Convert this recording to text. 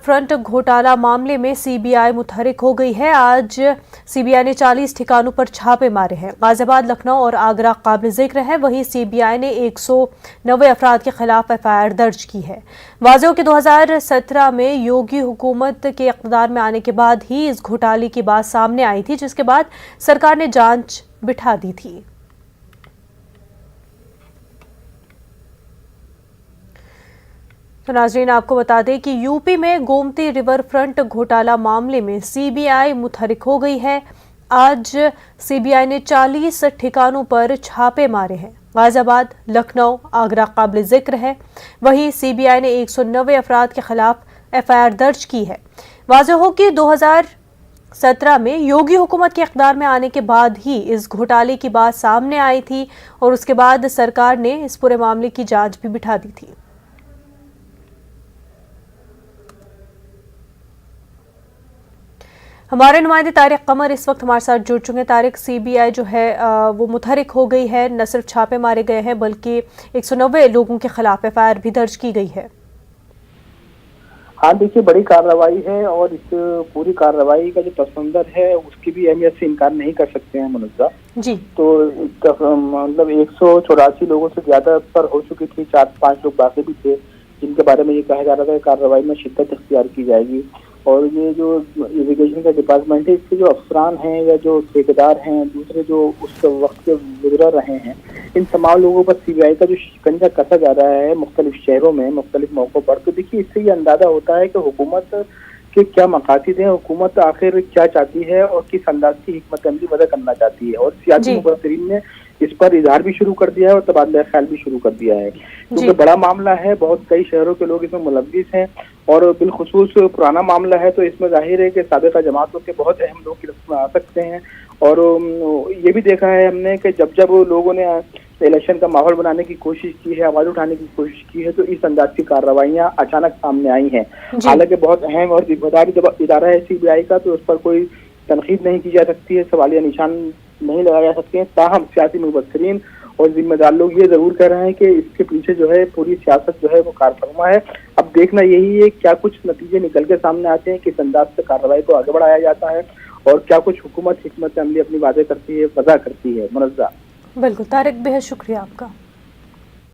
Front घोटाला मामले में सीबीआई मुतहरिक हो गई है। आज सीबीआई ने 40 ठिकानों पर छापे मारे हैं। गाजियाबाद, लखनऊ और आगरा काबिल जिक्र है। वहीं सीबीआई ने 190 अफराद के खिलाफ एफआईआर दर्ज की है। वाज़ेह कि 2017 में योगी हुकूमत के इक़्तिदार में आने के बाद ही इस घोटाले की बात सामने आई थी, जिसके बाद सरकार ने जांच बिठा दी थी। तो नाज़रीन, आपको बता दें कि यूपी में गोमती रिवर फ्रंट घोटाला मामले में सीबीआई मुतहरिक हो गई है। आज सीबीआई ने 40 ठिकानों पर छापे मारे हैं। गाजियाबाद, लखनऊ, आगरा काबिल जिक्र है। वहीं सीबीआई ने 190 अफराद के खिलाफ एफआईआर दर्ज की है। वाज़ेह हो कि 2017 में योगी हुकूमत के इक़्तिदार में आने के बाद ही इस घोटाले की बात सामने आई थी और उसके बाद सरकार ने इस पूरे मामले की जांच भी बिठा दी थी। हमारे नुमाइंदे तारिक कमर इस वक्त हमारे साथ जुड़ चुके हैं। तारिक, सीबीआई जो है वो मुतहरिक हो गई है। न सिर्फ छापे मारे गए हैं बल्कि 190 लोगों के खिलाफ एफआईआर भी दर्ज की गई है। हाँ देखिए, बड़ी कार्रवाई है और इस पूरी कार्रवाई का जो पसमंजर है उसकी भी अहमियत से इनकार नहीं कर सकते हैं मुनज़्ज़ा जी। तो मतलब 184 लोगों से ज्यादा पर हो चुकी थी। 4-5 लोग बाकी भी थे जिनके बारे में ये कहा जा रहा था कार्रवाई में शिद्दत इख्तियार की जाएगी। और ये जो इरिगेशन का डिपार्टमेंट है, इसके जो अफसरान हैं या जो ठेकेदार हैं, दूसरे जो उस वक्त के गुजर रहे हैं, इन तमाम लोगों पर सीबीआई का जो शिकंजा कसा जा रहा है मुख्तलिफ शहरों में मुख्तलिफ मौक़ों पर, तो देखिए इससे ये अंदाजा होता है कि हुकूमत के क्या मकासद हैं, हुकूमत आखिर क्या चाहती है और किस अंदाज की हिकमत अमली वजह करना चाहती है। और सियासी मुबस्सिरीन ने इस पर इजहार भी शुरू कर दिया है और तबादला ख्याल भी शुरू कर दिया है, क्योंकि बड़ा मामला है, बहुत कई शहरों के लोग इसमें मुलव्विस हैं और बिलखुसूस पुराना मामला है, तो इसमें जाहिर है कि साबिक़ा जमातों के बहुत अहम लोग गिरफ्त में आ सकते हैं। और ये भी देखा है हमने कि जब जब लोगों ने इलेक्शन का माहौल बनाने की कोशिश की है, आवाज उठाने की कोशिश की है, तो इस अंदाज की कार्रवाइयाँ अचानक सामने आई हैं। हालांकि बहुत अहम और जिम्मेदारी जब इदारा है सीबीआई का, तो उस पर कोई तनकीद नहीं की जा सकती है, सवालिया निशान नहीं लगाए जा सकते हैं। ताहम सियासी मुबस्सिरीन और जिम्मेदार लोग ये जरूर कह रहे हैं कि इसके पीछे जो है पूरी सियासत जो है वो कारफरमा है। अब देखना यही है क्या कुछ नतीजे निकल के सामने आते हैं, किस अंदाज से कार्रवाई को आगे बढ़ाया जाता है और क्या कुछ हुकूमत हिकमत अमली अपनी बातें करती है, वजह करती है। मुनज़्ज़ा। बिल्कुल तारिक, बेहद शुक्रिया आपका।